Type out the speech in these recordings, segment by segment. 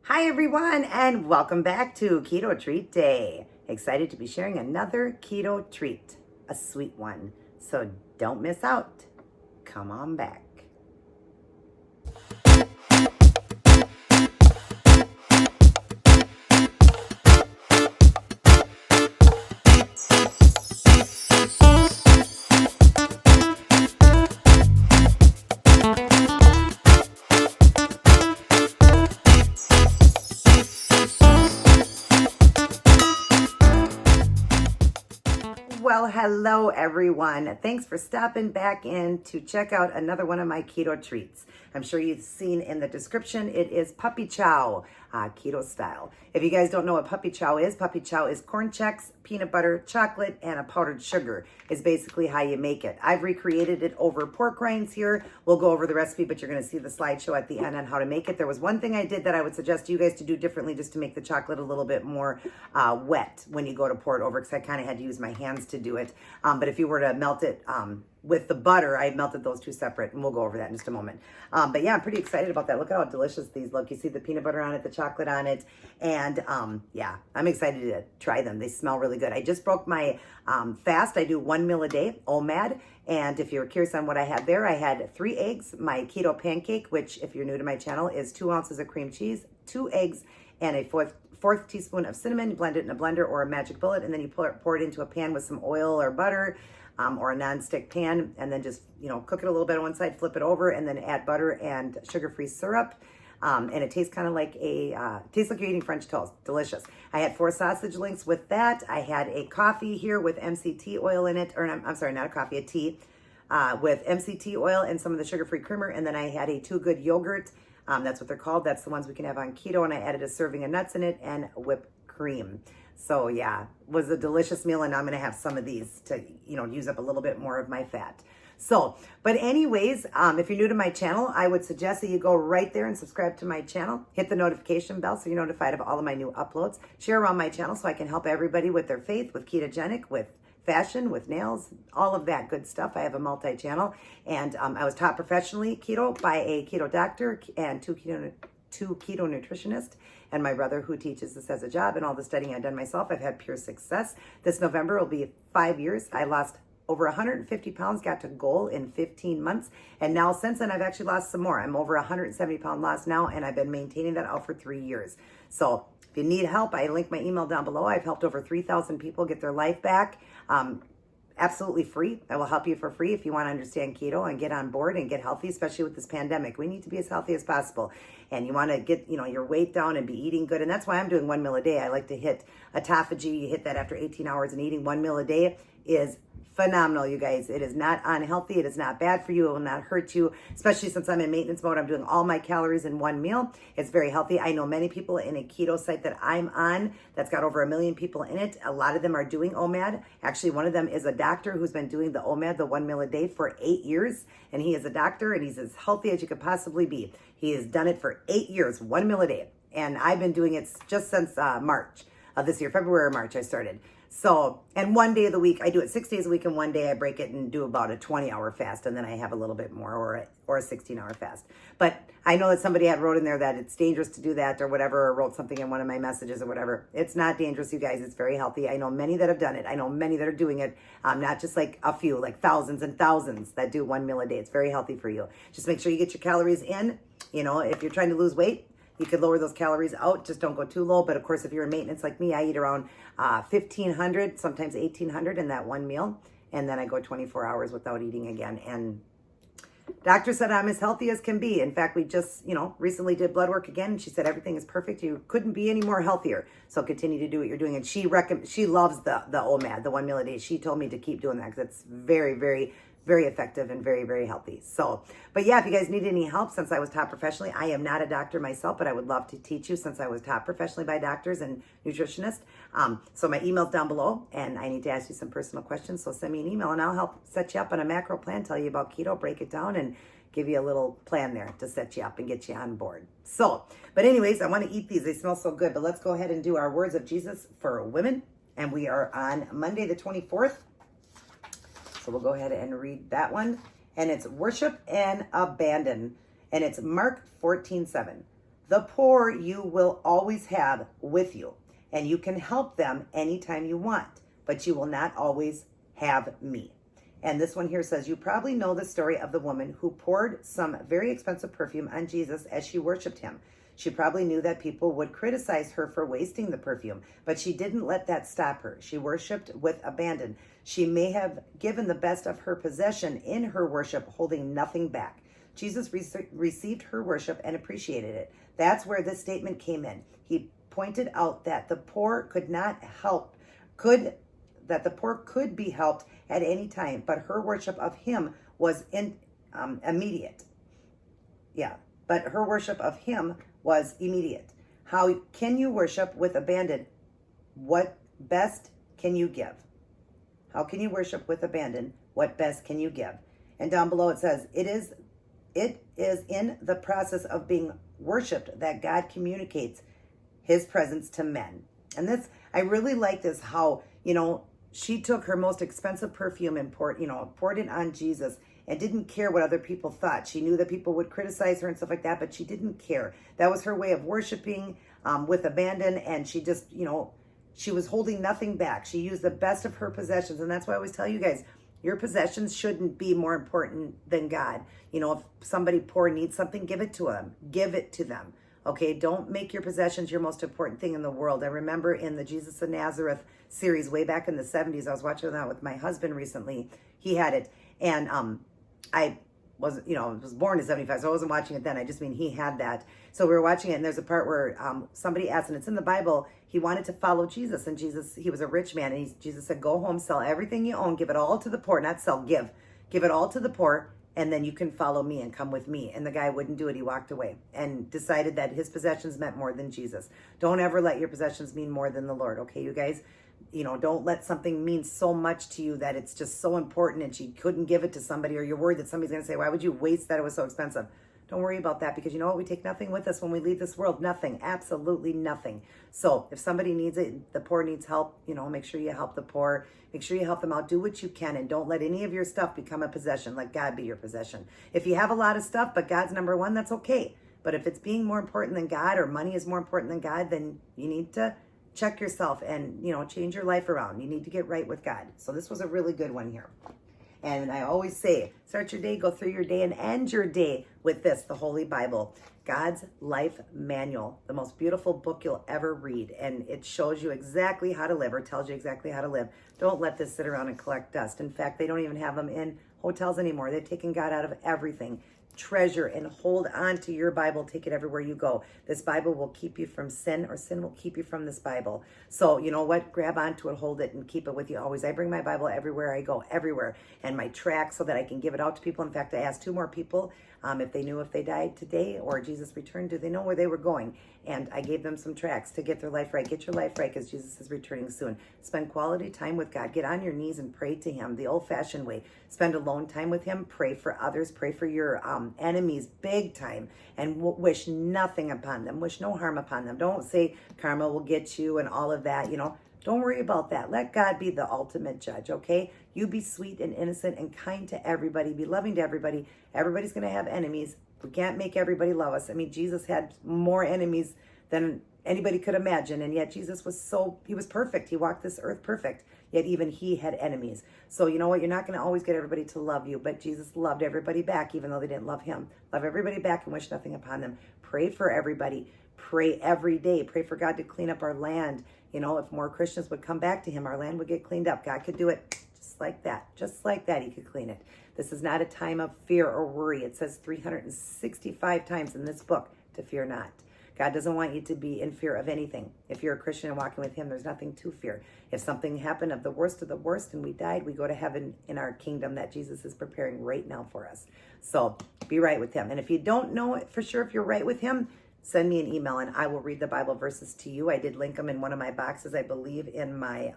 Hi everyone, and welcome back to Keto Treat Day. Excited to be sharing another keto treat, a sweet one. So don't miss out. Come on back. Well, hello everyone. Thanks for stopping back in to check out another one of my keto treats. I'm sure you've seen in the description, it is puppy chow, keto style. If you guys don't know what puppy chow is corn checks, peanut butter, chocolate, and a powdered sugar is basically how you make it. I've recreated it over pork rinds here. We'll go over the recipe, but you're gonna see the slideshow at the end on how to make it. There was one thing I did that I would suggest you guys to do differently just to make the chocolate a little bit more wet when you go to pour it over, because I kind of had to use my hands to do it. But if you were to melt it with the butter, I melted those two separate, and we'll go over that in just a moment. But yeah, I'm pretty excited about that. Look at how delicious these look. You see the peanut butter on it, the chocolate on it, and yeah, I'm excited to try them. They smell really good. I just broke my fast. I do 1 meal a day, OMAD. And if you're curious on what I had there, I had 3 eggs, my keto pancake, which if you're new to my channel is 2 ounces of cream cheese, 2 eggs, and a fourth teaspoon of cinnamon. You blend it in a blender or a magic bullet, and then you pour it into a pan with some oil or butter, or a non-stick pan, and then just, cook it a little bit on one side, flip it over, and then add butter and sugar-free syrup. And it tastes kind of like tastes like you're eating French toast. Delicious. I had 4 sausage links with that. I had a coffee here with MCT oil in it, or I'm sorry, not a coffee, a tea, with MCT oil and some of the sugar-free creamer. And then I had a Too Good yogurt. That's what they're called. That's the ones we can have on keto. And I added a serving of nuts in it and whipped cream. So yeah, it was a delicious meal, and I'm gonna have some of these to, use up a little bit more of my fat. So, but anyways, if you're new to my channel, I would suggest that you go right there and subscribe to my channel. Hit the notification bell so you're notified of all of my new uploads. Share around my channel so I can help everybody with their faith, with ketogenic, with fashion, with nails, all of that good stuff. I have a multi-channel, and I was taught professionally keto by a keto doctor and two keto nutritionists, and my brother who teaches this as a job, and all the studying I've done myself. I've had pure success. This November will be 5 years. I lost over 150 pounds, got to goal in 15 months. And now since then, I've actually lost some more. I'm over 170 pound loss now, and I've been maintaining that out for 3 years. So if you need help, I link my email down below. I've helped over 3,000 people get their life back. Absolutely free. I will help you for free if you want to understand keto and get on board and get healthy, especially with this pandemic. We need to be as healthy as possible. And you want to get, your weight down and be eating good. And that's why I'm doing 1 meal a day. I like to hit autophagy. You hit that after 18 hours, and eating 1 meal a day is phenomenal, you guys. It is not unhealthy. It is not bad for you. It will not hurt you, especially since I'm in maintenance mode. I'm doing all my calories in 1 meal. It's very healthy. I know many people in a keto site that I'm on that's got over 1 million people in it. A lot of them are doing OMAD. Actually, one of them is a doctor who's been doing the OMAD, the 1 meal a day, for 8 years. And he is a doctor, and he's as healthy as you could possibly be. He has done it for 8 years, 1 meal a day. And I've been doing it just since March of this year, February or March I started. So, and 1 day of the week, I do it 6 days a week, and 1 day I break it and do about a 20-hour fast, and then I have a little bit more, or a 16-hour fast. But I know that somebody had wrote in there that it's dangerous to do that or whatever, or wrote something in one of my messages or whatever. It's not dangerous, you guys. It's very healthy. I know many that have done it. I know many that are doing it, not just like a few, like thousands and thousands that do 1 meal a day. It's very healthy for you. Just make sure you get your calories in. If you're trying to lose weight, you could lower those calories out. Just don't go too low. But of course, if you're in maintenance like me, I eat around 1,500, sometimes 1,800 in that 1 meal. And then I go 24 hours without eating again. And doctor said I'm as healthy as can be. In fact, we just, recently did blood work again. And she said everything is perfect. You couldn't be any more healthier. So continue to do what you're doing. And she loves the OMAD, the 1 meal a day. She told me to keep doing that because it's very, very, very effective and very, very healthy. So, but yeah, if you guys need any help, since I was taught professionally, I am not a doctor myself, but I would love to teach you since I was taught professionally by doctors and nutritionists. So my email's down below, and I need to ask you some personal questions. So send me an email, and I'll help set you up on a macro plan, tell you about keto, break it down, and give you a little plan there to set you up and get you on board. So, but anyways, I want to eat these. They smell so good, but let's go ahead and do our words of Jesus for women. And we are on Monday the 24th. So we'll go ahead and read that one. And it's worship and abandon. And it's Mark 14:7. The poor you will always have with you, and you can help them anytime you want, but you will not always have me. And this one here says, you probably know the story of the woman who poured some very expensive perfume on Jesus as she worshiped him. She probably knew that people would criticize her for wasting the perfume, but she didn't let that stop her. She worshiped with abandon. She may have given the best of her possession in her worship, holding nothing back. Jesus received her worship and appreciated it. That's where this statement came in. He pointed out that the poor could be helped at any time, but her worship of him was immediate. Yeah, but her worship of him was immediate. How can you worship with abandon? What best can you give? How can you worship with abandon? What best can you give? And down below it says, it is in the process of being worshiped that God communicates his presence to men. And this, I really like this, how, she took her most expensive perfume and poured it on Jesus and didn't care what other people thought. She knew that people would criticize her and stuff like that, but she didn't care. That was her way of worshiping with abandon. And she just, she was holding nothing back. She used the best of her possessions. And that's why I always tell you guys, your possessions shouldn't be more important than God. If somebody poor needs something, give it to them. Give it to them. Okay, don't make your possessions your most important thing in the world. I remember in the Jesus of Nazareth series way back in the 70s, I was watching that with my husband recently. He had it. And I was born in 75, so I wasn't watching it then. I just mean he had that. So we were watching it, and there's a part where somebody asked, and it's in the Bible, he wanted to follow Jesus. And Jesus, he was a rich man. And Jesus said, go home, sell everything you own, give it all to the poor. Not sell, give. Give it all to the poor, and then you can follow me and come with me. And the guy wouldn't do it. He walked away and decided that his possessions meant more than Jesus. Don't ever let your possessions mean more than the Lord. Okay, you guys? Don't let something mean so much to you that it's just so important and she couldn't give it to somebody, or you're worried that somebody's going to say, why would you waste that? It was so expensive. Don't worry about that, because you know what? We take nothing with us when we leave this world. Nothing. Absolutely nothing. So if somebody needs it, the poor needs help, make sure you help the poor. Make sure you help them out. Do what you can, and don't let any of your stuff become a possession. Let God be your possession. If you have a lot of stuff, but God's number one, that's okay. But if it's being more important than God, or money is more important than God, then you need to check yourself and, change your life around. You need to get right with God. So this was a really good one here. And I always say, start your day, go through your day, and end your day with this, the Holy Bible, God's life manual, the most beautiful book you'll ever read. And it shows you exactly how to live, or tells you exactly how to live. Don't let this sit around and collect dust. In fact, they don't even have them in hotels anymore. They've taken God out of everything. Treasure and hold on to your Bible. Take it everywhere you go. This Bible will keep you from sin, or sin will keep you from this Bible. So you know what? Grab onto it, hold it, and keep it with you always. I bring my Bible everywhere I go, everywhere, and my tracts so that I can give it out to people. In fact, I asked 2 more people if they knew if they died today or Jesus returned, do they know where they were going? And I gave them some tracts to get their life right. Get your life right, because Jesus is returning soon. Spend quality time with God. Get on your knees and pray to him the old-fashioned way. Spend alone time with him. Pray for others. Pray for your enemies big time, and wish nothing upon them. Wish no harm upon them. Don't say karma will get you and all of that. Don't worry about that. Let God be the ultimate judge, okay? You be sweet and innocent and kind to everybody. Be loving to everybody. Everybody's going to have enemies. We can't make everybody love us. I mean, Jesus had more enemies than anybody could imagine, and yet Jesus he was perfect. He walked this earth perfect, yet even he had enemies. So you know what? You're not going to always get everybody to love you, but Jesus loved everybody back, even though they didn't love him. Love everybody back and wish nothing upon them. Pray for everybody. Pray every day. Pray for God to clean up our land. If more Christians would come back to him, our land would get cleaned up. God could do it just like that. Just like that, he could clean it. This is not a time of fear or worry. It says 365 times in this book to fear not. God doesn't want you to be in fear of anything. If you're a Christian and walking with him, there's nothing to fear. If something happened of the worst and we died, we go to heaven in our kingdom that Jesus is preparing right now for us. So be right with him. And if you don't know for sure if you're right with him, send me an email and I will read the Bible verses to you. I did link them in one of my boxes, I believe, in my,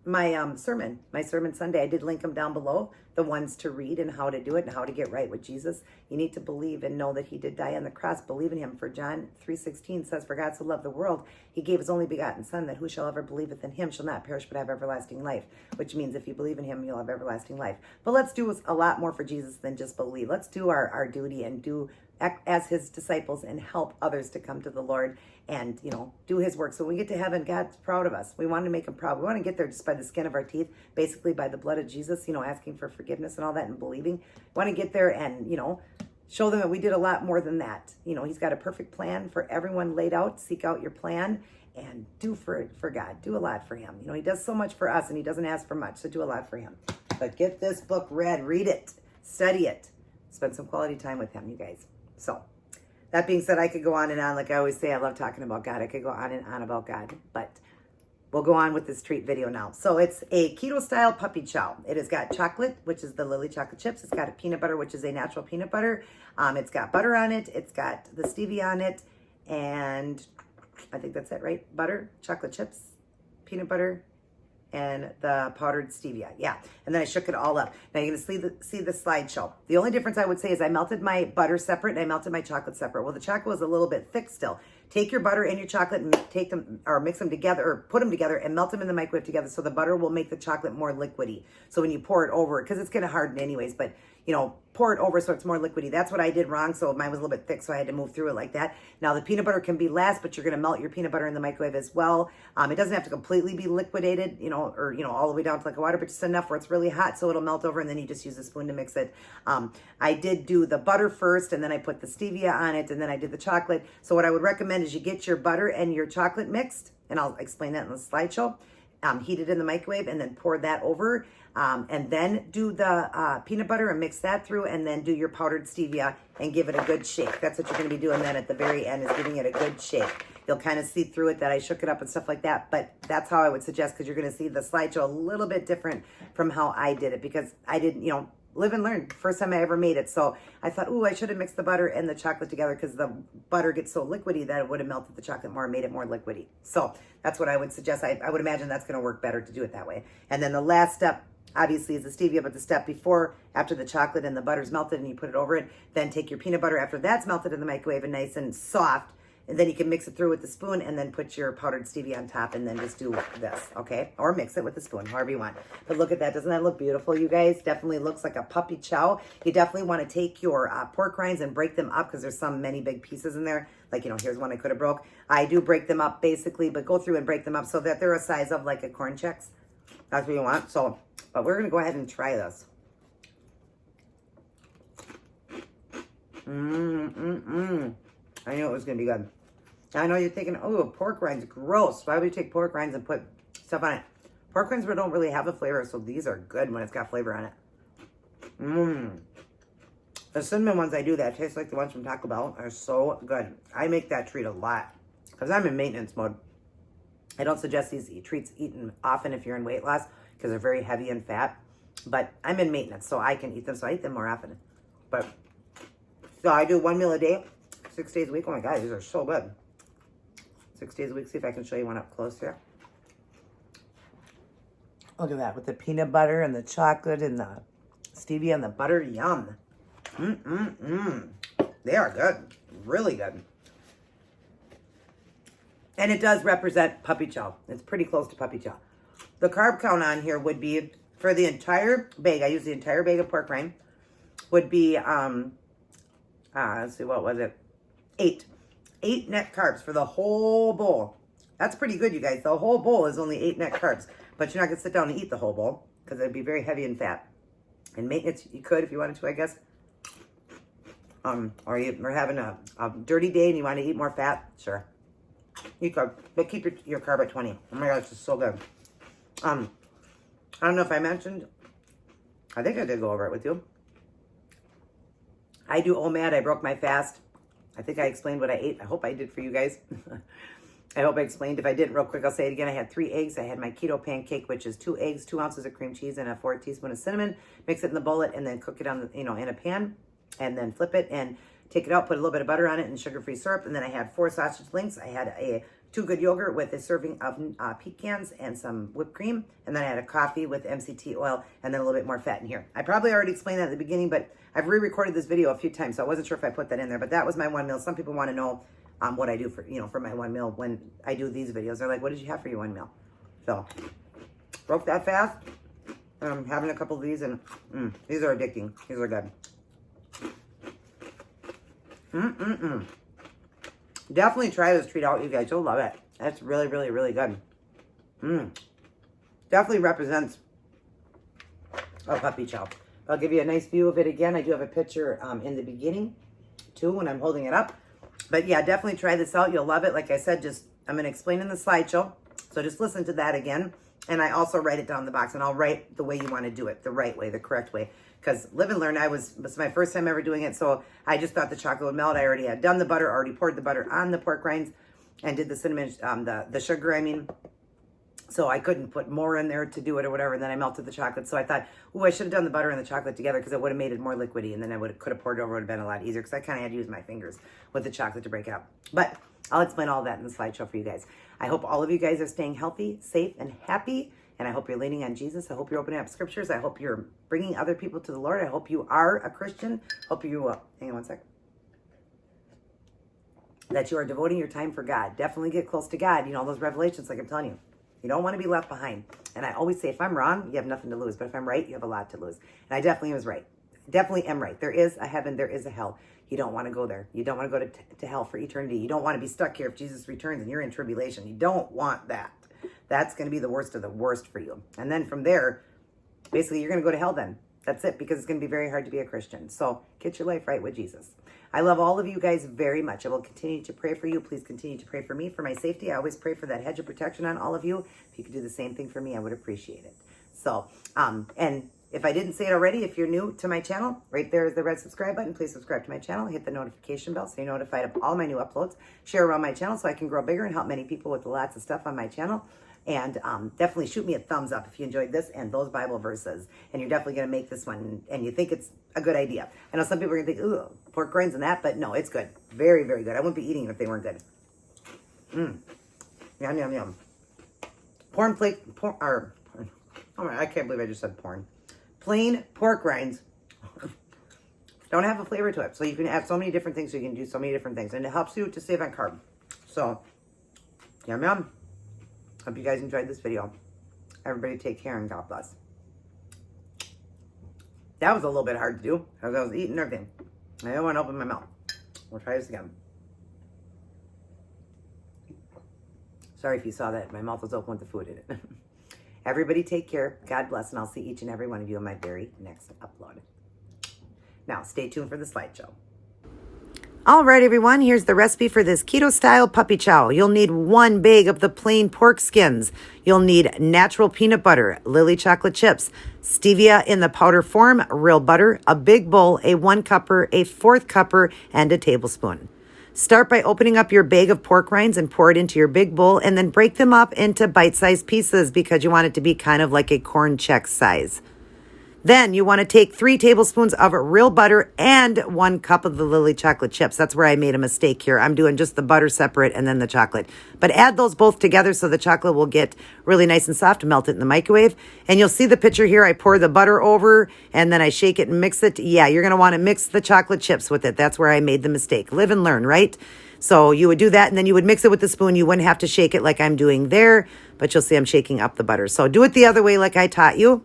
my sermon Sunday, I did link them down below, the ones to read and how to do it and how to get right with Jesus. You need to believe and know that he did die on the cross. Believe in him. For John 3:16 says, for God so loved the world, he gave his only begotten son, that who shall ever believeth in him shall not perish but have everlasting life. Which means if you believe in him, you'll have everlasting life. But let's do a lot more for Jesus than just believe. Let's do our duty and do as his disciples and help others to come to the Lord and, do his work. So when we get to heaven, God's proud of us. We want to make him proud. We want to get there just by the skin of our teeth, basically by the blood of Jesus, asking for forgiveness and all that and believing. We want to get there and, show them that we did a lot more than that. He's got a perfect plan for everyone laid out. Seek out your plan and do for God. Do a lot for him. He does so much for us and he doesn't ask for much, so do a lot for him. But get this book read, read it, study it, spend some quality time with him, you guys. So that being said, I could go on and on. Like I always say, I love talking about God. I could go on and on about God, but we'll go on with this treat video now. So it's a keto style puppy chow. It has got chocolate, which is the Lily chocolate chips. It's got a peanut butter, which is a natural peanut butter. It's got butter on it. It's got the stevia on it. And I think that's it, right? Butter, chocolate chips, peanut butter, and the powdered stevia. Yeah. And then I shook it all up. Now you're going to see the slideshow. The only difference I would say is I melted my butter separate and I melted my chocolate separate. Well, the chocolate was a little bit thick still. Take your butter and your chocolate and take them or mix them together or put them together and melt them in the microwave together so the butter will make the chocolate more liquidy. So when you pour it over, because it's going to harden anyways, but pour it over so it's more liquidy. That's what I did wrong. So mine was a little bit thick, so I had to move through it like that. Now the peanut butter can be less, but you're going to melt your peanut butter in the microwave as well. It doesn't have to completely be liquidated, or all the way down to like water, but just enough where it's really hot so it'll melt over, and then you just use a spoon to mix it. I did do the butter first, and then I put the stevia on it, and then I did the chocolate. So what I would recommend is you get your butter and your chocolate mixed, and I'll explain that in the slideshow. Heat it in the microwave and then pour that over. And then do the peanut butter and mix that through, and then do your powdered stevia and give it a good shake. That's what you're going to be doing then at the very end, is giving it a good shake. You'll kind of see through it that I shook it up and stuff like that, but that's how I would suggest, because you're going to see the slideshow a little bit different from how I did it, because I didn't, live and learn. First time I ever made it. So I thought, I should have mixed the butter and the chocolate together, because the butter gets so liquidy that it would have melted the chocolate more and made it more liquidy. So that's what I would suggest. I would imagine that's going to work better to do it that way. And then the last step, obviously, is the stevia, but the step before, after the chocolate and the butter's melted and you put it over it, then take your peanut butter after that's melted in the microwave and nice and soft, and then you can mix it through with the spoon and then put your powdered stevia on top and then just do this, okay? Or mix it with the spoon, however you want. But look at that. Doesn't that look beautiful, you guys? Definitely looks like a puppy chow. You definitely want to take your pork rinds and break them up, because there's many big pieces in there. Like, here's one I could have broke. I do break them up basically, but go through and break them up so that they're a size of like a corn Chex. That's what you want. So, but we're going to go ahead and try this. I knew it was going to be good. I know you're thinking, pork rinds, gross. Why would you take pork rinds and put stuff on it? Pork rinds don't really have a flavor, so these are good when it's got flavor on it. The cinnamon ones I do that taste like the ones from Taco Bell are so good. I make that treat a lot because I'm in maintenance mode. I don't suggest these treats eaten often if you're in weight loss, because they're very heavy in fat. But I'm in maintenance, so I can eat them, so I eat them more often. But, so I do one meal a day, 6 days a week. Oh my God, these are so good. 6 days a week. See if I can show you one up close here. Look at that, with the peanut butter and the chocolate and the stevia and the butter. Yum. They are good. Really good. And it does represent puppy chow. It's pretty close to puppy chow. The carb count on here would be, for the entire bag, I use the entire bag of pork rind, would be, let's see, what was it? 8. 8 net carbs for the whole bowl. That's pretty good, you guys. The whole bowl is only 8 net carbs. But you're not going to sit down and eat the whole bowl, because it'd be very heavy in fat. And maintenance, you could if you wanted to, I guess. Or you're having a dirty day and you want to eat more fat, sure. You could, but keep your carb at 20. Oh my God, it's just so good. I don't know if I mentioned, I think I did go over it with you. I do OMAD. I broke my fast. I think I explained what I ate. I hope I did for you guys. I hope I explained. If I didn't, real quick, I'll say it again. I had 3 eggs. I had my keto pancake, which is 2 eggs, 2 ounces of cream cheese, and a 4 teaspoon of cinnamon. Mix it in the bullet and then cook it on, in a pan, and then flip it and take it out, put a little bit of butter on it and sugar-free syrup. And then I had 4 sausage links. I had a 2 good yogurt with a serving of pecans and some whipped cream. And then I had a coffee with MCT oil and then a little bit more fat in here. I probably already explained that at the beginning, but I've re-recorded this video a few times, so I wasn't sure if I put that in there. But that was my one meal. Some people want to know what I do for, for my one meal when I do these videos. They're like, what did you have for your one meal? So, broke that fast. I'm having a couple of these, and these are addicting. These are good. Definitely try this treat out, you guys. You'll love it. That's really, really, really good. Definitely represents a puppy chow. I'll give you a nice view of it again. I do have a picture in the beginning, too, when I'm holding it up. But yeah, definitely try this out. You'll love it. Like I said, I'm going to explain in the slideshow. So just listen to that again. And I also write it down in the box. And I'll write the way you want to do it, the right way, the correct way. Because Live and Learn, it was my first time ever doing it. So I just thought the chocolate would melt. I already had done the butter, already poured the butter on the pork rinds, and did the cinnamon, the sugar, I mean. So I couldn't put more in there to do it or whatever. And then I melted the chocolate. So I thought, I should have done the butter and the chocolate together because it would have made it more liquidy. And then I could have poured it over. It would have been a lot easier because I kind of had to use my fingers with the chocolate to break it up. But I'll explain all that in the slideshow for you guys. I hope all of you guys are staying healthy, safe, and happy. And I hope you're leaning on Jesus. I hope you're opening up scriptures. I hope you're bringing other people to the Lord. I hope you are a Christian. Hope you, hang on one sec. That you are devoting your time for God. Definitely get close to God. Those revelations, like I'm telling you. You don't want to be left behind. And I always say, if I'm wrong, you have nothing to lose. But if I'm right, you have a lot to lose. And I definitely was right. Definitely am right. There is a heaven. There is a hell. You don't want to go there. You don't want to go to hell for eternity. You don't want to be stuck here if Jesus returns and you're in tribulation. You don't want that. That's going to be the worst of the worst for you. And then from there, basically, you're going to go to hell then. That's it, because it's going to be very hard to be a Christian. So get your life right with Jesus. I love all of you guys very much. I will continue to pray for you. Please continue to pray for me, for my safety. I always pray for that hedge of protection on all of you. If you could do the same thing for me, I would appreciate it. So, and if I didn't say it already, if you're new to my channel, right there is the red subscribe button. Please subscribe to my channel. Hit the notification bell so you're notified of all my new uploads. Share around my channel so I can grow bigger and help many people with lots of stuff on my channel. And definitely shoot me a thumbs up if you enjoyed this and those Bible verses. And you're definitely going to make this one and you think it's a good idea. I know some people are going to think, ooh, pork rinds and that, but no, it's good. Very, very good. I wouldn't be eating it if they weren't good. Yum, yum, yum. I can't believe I just said porn. Plain pork rinds don't have a flavor to it. So you can add so many different things. So you can do so many different things. And it helps you to save on carb. So, yum, yum. Hope you guys enjoyed this video. Everybody take care and God bless. That was a little bit hard to do because I was eating everything. I didn't want to open my mouth. We'll try this again. Sorry if you saw that. My mouth was open with the food in it. Everybody take care. God bless. And I'll see each and every one of you in my very next upload. Now, stay tuned for the slideshow. All right, everyone, here's the recipe for this keto-style puppy chow. You'll need 1 bag of the plain pork skins. You'll need natural peanut butter, Lily chocolate chips, stevia in the powder form, real butter, a big bowl, a 1 cupper, a 1/4 cupper, and a tablespoon. Start by opening up your bag of pork rinds and pour it into your big bowl and then break them up into bite-sized pieces because you want it to be kind of like a corn check size. Then you want to take 3 tablespoons of real butter and 1 cup of the Lily chocolate chips. That's where I made a mistake here. I'm doing just the butter separate and then the chocolate. But add those both together so the chocolate will get really nice and soft. Melt it in the microwave. And you'll see the picture here. I pour the butter over and then I shake it and mix it. Yeah, you're going to want to mix the chocolate chips with it. That's where I made the mistake. Live and learn, right? So you would do that and then you would mix it with the spoon. You wouldn't have to shake it like I'm doing there, but you'll see I'm shaking up the butter. So do it the other way like I taught you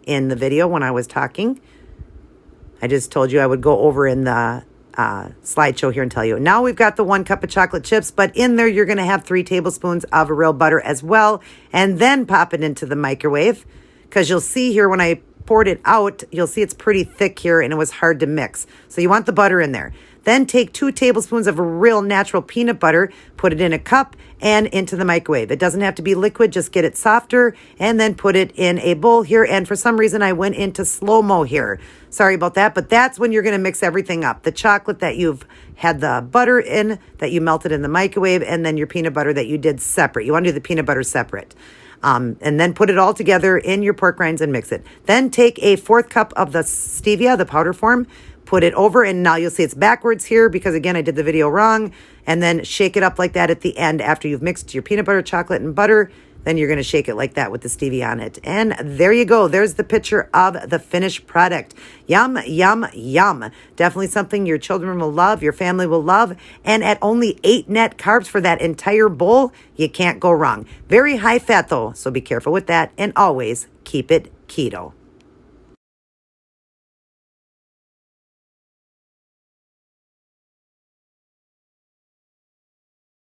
in the video when I was talking. I just told you I would go over in the slideshow here and tell you. Now we've got the 1 cup of chocolate chips, but in there you're going to have 3 tablespoons of real butter as well, and then pop it into the microwave because you'll see here when I poured it out, you'll see it's pretty thick here and it was hard to mix. So you want the butter in there. Then take 2 tablespoons of real natural peanut butter, put it in a cup and into the microwave. It doesn't have to be liquid, just get it softer and then put it in a bowl here. And for some reason I went into slow-mo here. Sorry about that, but that's when you're going to mix everything up. The chocolate that you've had the butter in, that you melted in the microwave, and then your peanut butter that you did separate. You want to do the peanut butter separate. And then put it all together in your pork rinds and mix it. Then take a 1/4 cup of the stevia, the powder form, put it over, and now you'll see it's backwards here because, again, I did the video wrong. And then shake it up like that at the end after you've mixed your peanut butter, chocolate, and butter. Then you're going to shake it like that with the stevia on it. And there you go. There's the picture of the finished product. Yum, yum, yum. Definitely something your children will love, your family will love. And at only 8 net carbs for that entire bowl, you can't go wrong. Very high fat though, so be careful with that. And always keep it keto.